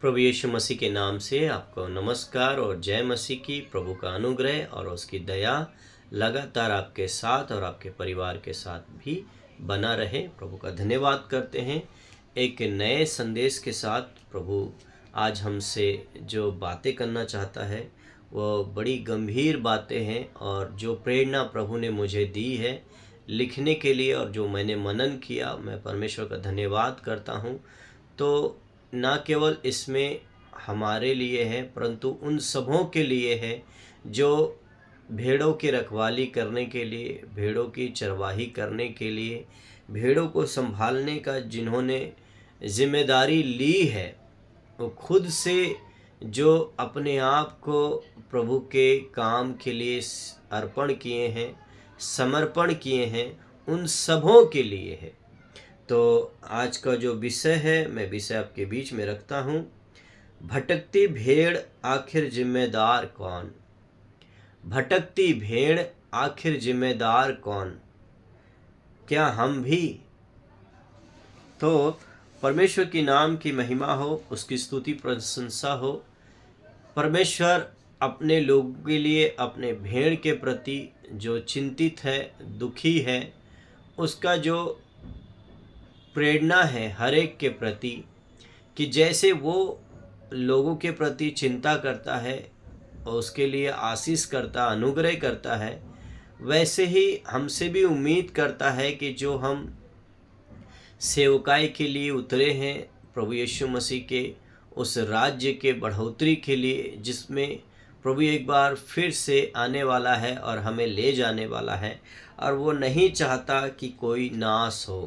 प्रभु यीशु मसीह के नाम से आपको नमस्कार और जय मसीह की। प्रभु का अनुग्रह और उसकी दया लगातार आपके साथ और आपके परिवार के साथ भी बना रहे। प्रभु का धन्यवाद करते हैं। एक नए संदेश के साथ प्रभु आज हमसे जो बातें करना चाहता है वो बड़ी गंभीर बातें हैं, और जो प्रेरणा प्रभु ने मुझे दी है लिखने के लिए और जो मैंने मनन किया, मैं परमेश्वर का धन्यवाद करता हूँ। तो ना केवल इसमें हमारे लिए है परंतु उन सबों के लिए है जो भेड़ों की रखवाली करने के लिए, भेड़ों की चरवाही करने के लिए, भेड़ों को संभालने का जिन्होंने जिम्मेदारी ली है, वो खुद से जो अपने आप को प्रभु के काम के लिए अर्पण किए हैं, समर्पण किए हैं, उन सबों के लिए है। तो आज का जो विषय है, मैं विषय आपके बीच में रखता हूँ। भटकती भेड़ आखिर जिम्मेदार कौन? भटकती भेड़ आखिर जिम्मेदार कौन? क्या हम भी? तो परमेश्वर की नाम की महिमा हो, उसकी स्तुति प्रशंसा हो। परमेश्वर अपने लोगों के लिए, अपने भेड़ के प्रति जो चिंतित है, दुखी है, उसका जो प्रेरणा है हर एक के प्रति, कि जैसे वो लोगों के प्रति चिंता करता है और उसके लिए आशीष करता, अनुग्रह करता है, वैसे ही हमसे भी उम्मीद करता है कि जो हम सेवकाई के लिए उतरे हैं प्रभु यीशु मसीह के उस राज्य के बढ़ोतरी के लिए, जिसमें प्रभु एक बार फिर से आने वाला है और हमें ले जाने वाला है, और वो नहीं चाहता कि कोई नाश हो।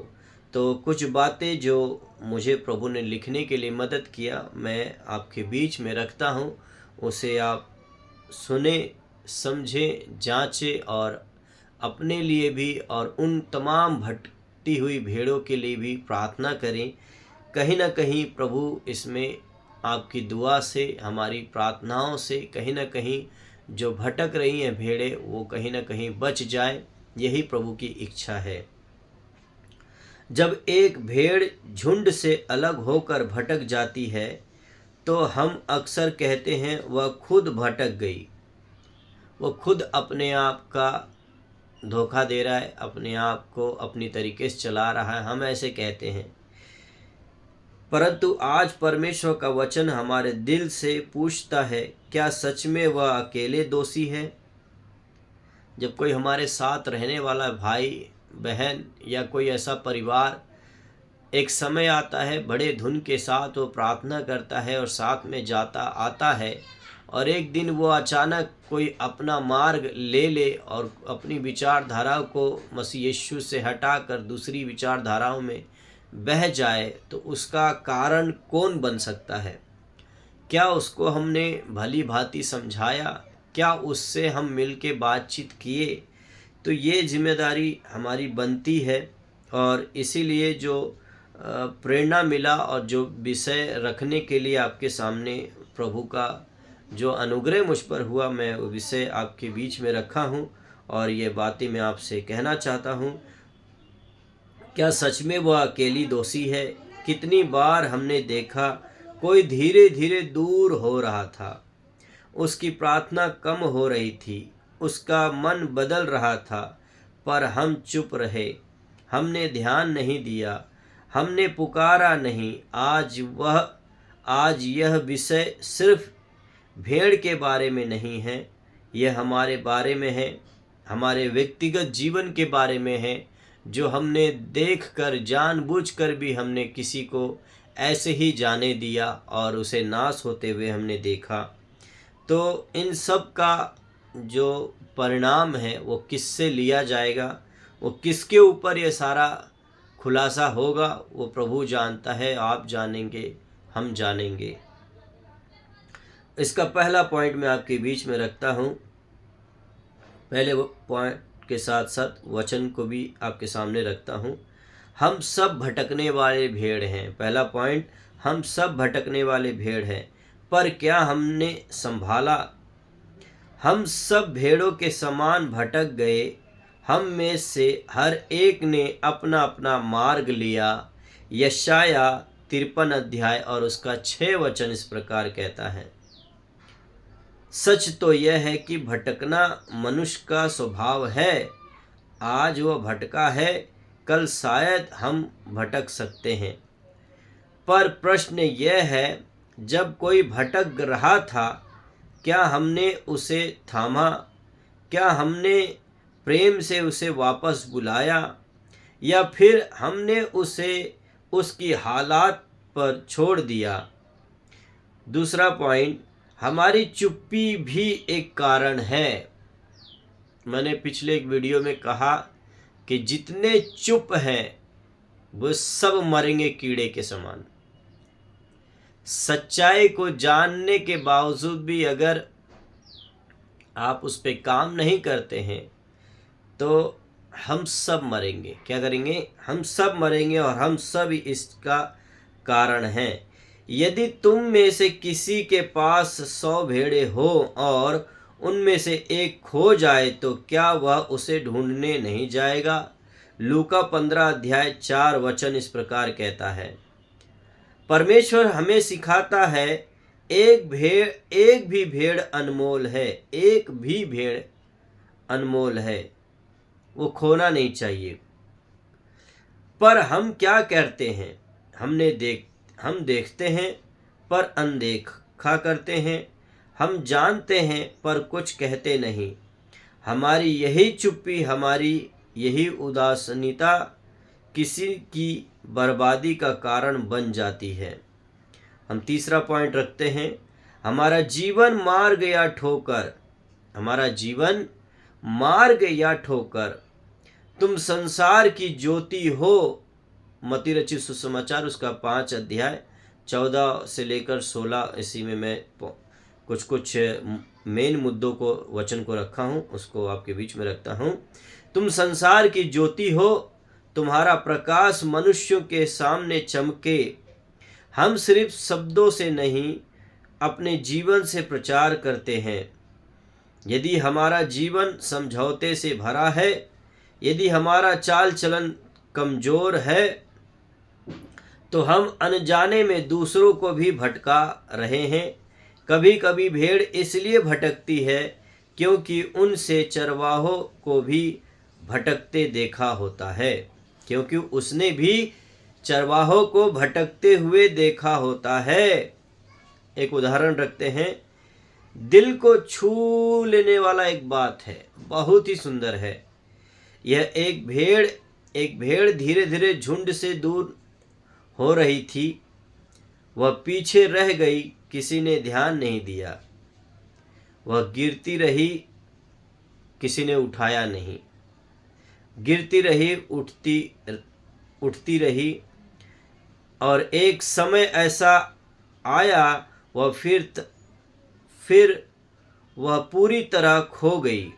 तो कुछ बातें जो मुझे प्रभु ने लिखने के लिए मदद किया, मैं आपके बीच में रखता हूँ। उसे आप सुने, समझें, जांचें और अपने लिए भी और उन तमाम भटकती हुई भेड़ों के लिए भी प्रार्थना करें। कहीं ना कहीं प्रभु इसमें आपकी दुआ से, हमारी प्रार्थनाओं से कहीं ना कहीं जो भटक रही हैं भेड़ें, वो कहीं ना कहीं बच जाए। यही प्रभु की इच्छा है। जब एक भेड़ झुंड से अलग होकर भटक जाती है तो हम अक्सर कहते हैं वह खुद भटक गई। वो खुद अपने आप का धोखा दे रहा है, अपने आप को अपनी तरीके से चला रहा है, हम ऐसे कहते हैं। परंतु आज परमेश्वर का वचन हमारे दिल से पूछता है, क्या सच में वह अकेले दोषी है? जब कोई हमारे साथ रहने वाला भाई बहन या कोई ऐसा परिवार, एक समय आता है बड़े धुन के साथ वो प्रार्थना करता है और साथ में जाता आता है, और एक दिन वो अचानक कोई अपना मार्ग ले ले और अपनी विचारधाराओं को मसीह यीशु से हटाकर दूसरी विचारधाराओं में बह जाए, तो उसका कारण कौन बन सकता है? क्या उसको हमने भली भांति समझाया? क्या उससे हम मिल के बातचीत किए? तो ये जिम्मेदारी हमारी बनती है। और इसीलिए जो प्रेरणा मिला और जो विषय रखने के लिए आपके सामने प्रभु का जो अनुग्रह मुझ पर हुआ, मैं वो विषय आपके बीच में रखा हूँ और ये बातें मैं आपसे कहना चाहता हूँ। क्या सच में वह अकेली दोषी है? कितनी बार हमने देखा कोई धीरे धीरे दूर हो रहा था, उसकी प्रार्थना कम हो रही थी, उसका मन बदल रहा था, पर हम चुप रहे, हमने ध्यान नहीं दिया, हमने पुकारा नहीं। आज यह विषय सिर्फ भेड़ के बारे में नहीं है, यह हमारे बारे में है, हमारे व्यक्तिगत जीवन के बारे में है, जो हमने देखकर, जानबूझकर भी हमने किसी को ऐसे ही जाने दिया और उसे नाश होते हुए हमने देखा। तो इन सब का जो परिणाम है वो किससे लिया जाएगा, वो किसके ऊपर ये सारा खुलासा होगा, वो प्रभु जानता है, आप जानेंगे, हम जानेंगे। इसका पहला पॉइंट मैं आपके बीच में रखता हूँ। पहले वो पॉइंट के साथ साथ वचन को भी आपके सामने रखता हूँ। हम सब भटकने वाले भेड़ हैं। पहला पॉइंट, हम सब भटकने वाले भेड़ हैं, पर क्या हमने संभाला? हम सब भेड़ों के समान भटक गए, हम में से हर एक ने अपना अपना मार्ग लिया। यशाया 53 अध्याय और उसका 6 वचन इस प्रकार कहता है, सच तो यह है कि भटकना मनुष्य का स्वभाव है। आज वह भटका है, कल शायद हम भटक सकते हैं। पर प्रश्न यह है, जब कोई भटक रहा था, क्या हमने उसे थामा? क्या हमने प्रेम से उसे वापस बुलाया, या फिर हमने उसे उसकी हालात पर छोड़ दिया? दूसरा पॉइंट, हमारी चुप्पी भी एक कारण है। मैंने पिछले एक वीडियो में कहा कि जितने चुप हैं वो सब मरेंगे कीड़े के समान। सच्चाई को जानने के बावजूद भी अगर आप उस पर काम नहीं करते हैं तो हम सब मरेंगे। क्या करेंगे? हम सब मरेंगे, और हम सब इसका कारण हैं। यदि तुम में से किसी के पास 100 भेड़ें हो और उनमें से एक खो जाए तो क्या वह उसे ढूंढने नहीं जाएगा? लूका 15 अध्याय 4 वचन इस प्रकार कहता है। परमेश्वर हमें सिखाता है, एक भी भेड़ अनमोल है, एक भी भेड़ अनमोल है, वो खोना नहीं चाहिए। पर हम क्या करते हैं? हम देखते हैं पर अनदेखा करते हैं। हम जानते हैं पर कुछ कहते नहीं। हमारी यही चुप्पी, हमारी यही उदासीनता किसी की बर्बादी का कारण बन जाती है। हम तीसरा पॉइंट रखते हैं, हमारा जीवन मार्ग या ठोकर। हमारा जीवन मार्ग या ठोकर। तुम संसार की ज्योति हो। मत्ती रचित सुसमाचार उसका 5 अध्याय 14 से लेकर 16, इसी में मैं कुछ मेन मुद्दों को, वचन को रखा हूँ, उसको आपके बीच में रखता हूँ। तुम संसार की ज्योति हो, तुम्हारा प्रकाश मनुष्यों के सामने चमके। हम सिर्फ शब्दों से नहीं, अपने जीवन से प्रचार करते हैं। यदि हमारा जीवन समझौते से भरा है, यदि हमारा चाल चलन कमजोर है, तो हम अनजाने में दूसरों को भी भटका रहे हैं। कभी कभी भेड़ इसलिए भटकती है क्योंकि उनसे चरवाहों को भी भटकते देखा होता है, क्योंकि उसने भी चरवाहों को भटकते हुए देखा होता है। एक उदाहरण रखते हैं, दिल को छू लेने वाला एक बात है, बहुत ही सुंदर है। यह एक भेड़ धीरे धीरे झुंड से दूर हो रही थी। वह पीछे रह गई, किसी ने ध्यान नहीं दिया। वह गिरती रही, किसी ने उठाया नहीं। गिरती रही, उठती रही, और एक समय ऐसा आया वह फिर वह पूरी तरह खो गई।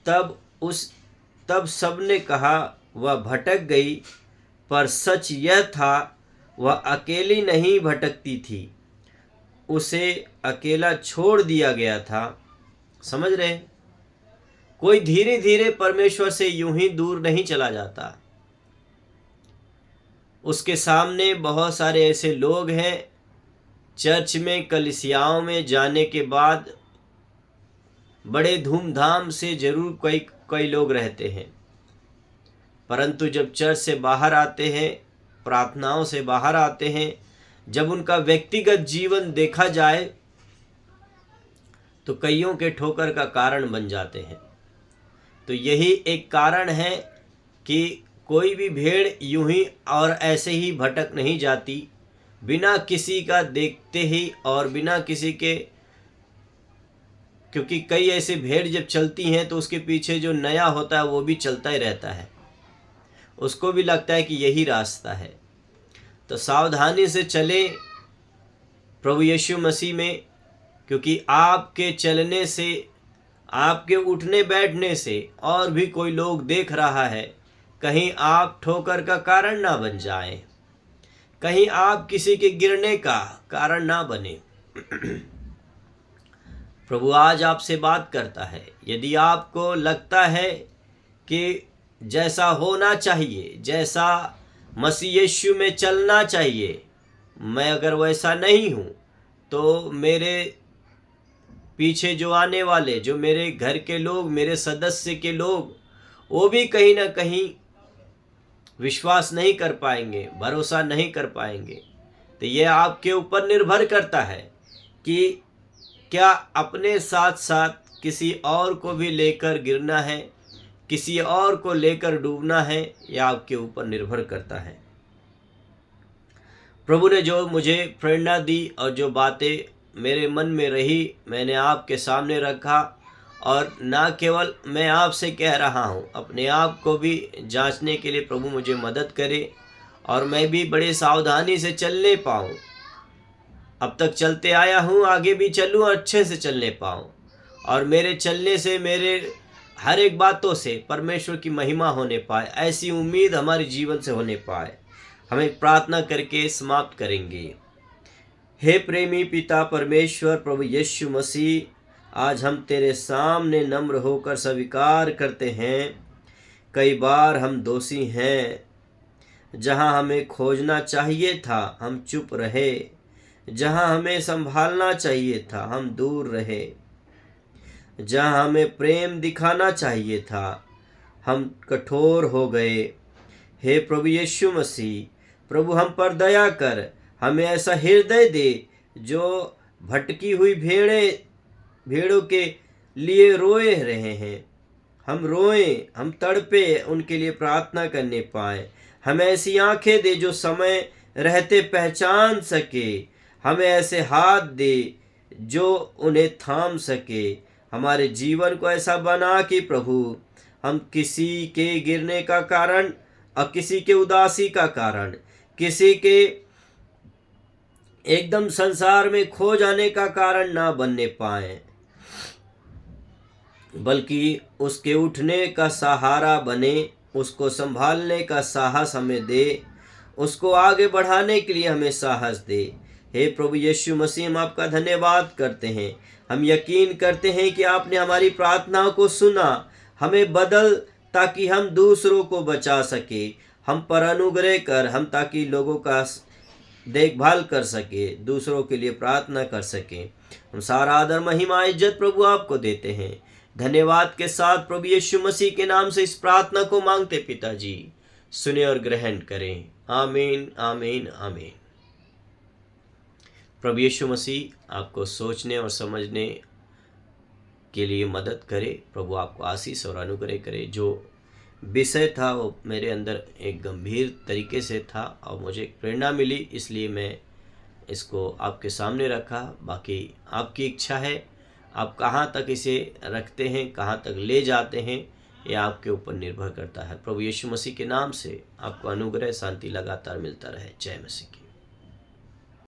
तब सबने कहा वह भटक गई, पर सच यह था वह अकेली नहीं भटकती थी, उसे अकेला छोड़ दिया गया था। समझ रहे? कोई धीरे धीरे परमेश्वर से यूं ही दूर नहीं चला जाता। उसके सामने बहुत सारे ऐसे लोग हैं, चर्च में, कलीसियाओं में जाने के बाद बड़े धूमधाम से जरूर कई लोग रहते हैं, परंतु जब चर्च से बाहर आते हैं, प्रार्थनाओं से बाहर आते हैं, जब उनका व्यक्तिगत जीवन देखा जाए तो कईयों के ठोकर का कारण बन जाते हैं। तो यही एक कारण है कि कोई भी भेड़ यूं ही और ऐसे ही भटक नहीं जाती, बिना किसी का देखते ही और बिना किसी के, क्योंकि कई ऐसे भेड़ जब चलती हैं तो उसके पीछे जो नया होता है वो भी चलता ही रहता है, उसको भी लगता है कि यही रास्ता है। तो सावधानी से चलें प्रभु यीशु मसीह में, क्योंकि आपके चलने से, आपके उठने बैठने से और भी कोई लोग देख रहा है। कहीं आप ठोकर का कारण ना बन जाएं, कहीं आप किसी के गिरने का कारण ना बने। प्रभु आज आपसे बात करता है। यदि आपको लगता है कि जैसा होना चाहिए, जैसा मसीह यीशु में चलना चाहिए। मैं अगर वैसा नहीं हूँ तो मेरे पीछे जो आने वाले, जो मेरे घर के लोग, मेरे सदस्य के लोग, वो भी कहीं ना कहीं विश्वास नहीं कर पाएंगे, भरोसा नहीं कर पाएंगे। तो यह आपके ऊपर निर्भर करता है कि क्या अपने साथ साथ किसी और को भी लेकर गिरना है, किसी और को लेकर डूबना है, यह आपके ऊपर निर्भर करता है। प्रभु ने जो मुझे प्रेरणा दी और जो बातें मेरे मन में रही, मैंने आपके सामने रखा। और ना केवल मैं आपसे कह रहा हूँ, अपने आप को भी जांचने के लिए प्रभु मुझे मदद करे और मैं भी बड़े सावधानी से चलने पाऊँ। अब तक चलते आया हूँ, आगे भी चलूँ और अच्छे से चलने पाऊँ, और मेरे चलने से, मेरे हर एक बातों से परमेश्वर की महिमा होने पाए, ऐसी उम्मीद हमारे जीवन से होने पाए। हमें प्रार्थना करके समाप्त करेंगे। हे प्रेमी पिता परमेश्वर, प्रभु यीशु मसीह, आज हम तेरे सामने नम्र होकर स्वीकार करते हैं, कई बार हम दोषी हैं। जहां हमें खोजना चाहिए था हम चुप रहे, जहां हमें संभालना चाहिए था हम दूर रहे, जहां हमें प्रेम दिखाना चाहिए था हम कठोर हो गए। हे प्रभु यीशु मसीह, प्रभु हम पर दया कर, हमें ऐसा हृदय दे जो भटकी हुई भेड़ों के लिए रोए रहे हैं। हम रोएं, हम तड़पे, उनके लिए प्रार्थना करने पाए। हमें ऐसी आंखें दे जो समय रहते पहचान सके। हमें ऐसे हाथ दे जो उन्हें थाम सके। हमारे जीवन को ऐसा बना कि प्रभु हम किसी के गिरने का कारण और किसी के उदासी का कारण, किसी के एकदम संसार में खो जाने का कारण ना बनने पाए, बल्कि उसके उठने का सहारा बने, उसको संभालने का साहस हमें दे, उसको आगे बढ़ाने के लिए हमें साहस दे। हे प्रभु यीशु मसीह, हम आपका धन्यवाद करते हैं। हम यकीन करते हैं कि आपने हमारी प्रार्थनाओं को सुना, हमें बदल, ताकि हम दूसरों को बचा सके। हम पर अनुग्रह कर, हम ताकि लोगों का देखभाल कर सके, दूसरों के लिए प्रार्थना कर सके। हम सारा आदर, महिमा, इज्जत प्रभु आपको देते हैं। धन्यवाद के साथ प्रभु यीशु मसीह के नाम से इस प्रार्थना को मांगते पिताजी, सुने और ग्रहण करें। आमीन, आमीन, आमीन। प्रभु यीशु मसीह आपको सोचने और समझने के लिए मदद करे। प्रभु आपको आशीष और अनुग्रह करे। जो विषय था वो मेरे अंदर एक गंभीर तरीके से था और मुझे एक प्रेरणा मिली, इसलिए मैं इसको आपके सामने रखा। बाकी आपकी इच्छा है, आप कहाँ तक इसे रखते हैं, कहाँ तक ले जाते हैं, यह आपके ऊपर निर्भर करता है। प्रभु यीशु मसीह के नाम से आपको अनुग्रह, शांति लगातार मिलता रहे। जय मसीह की।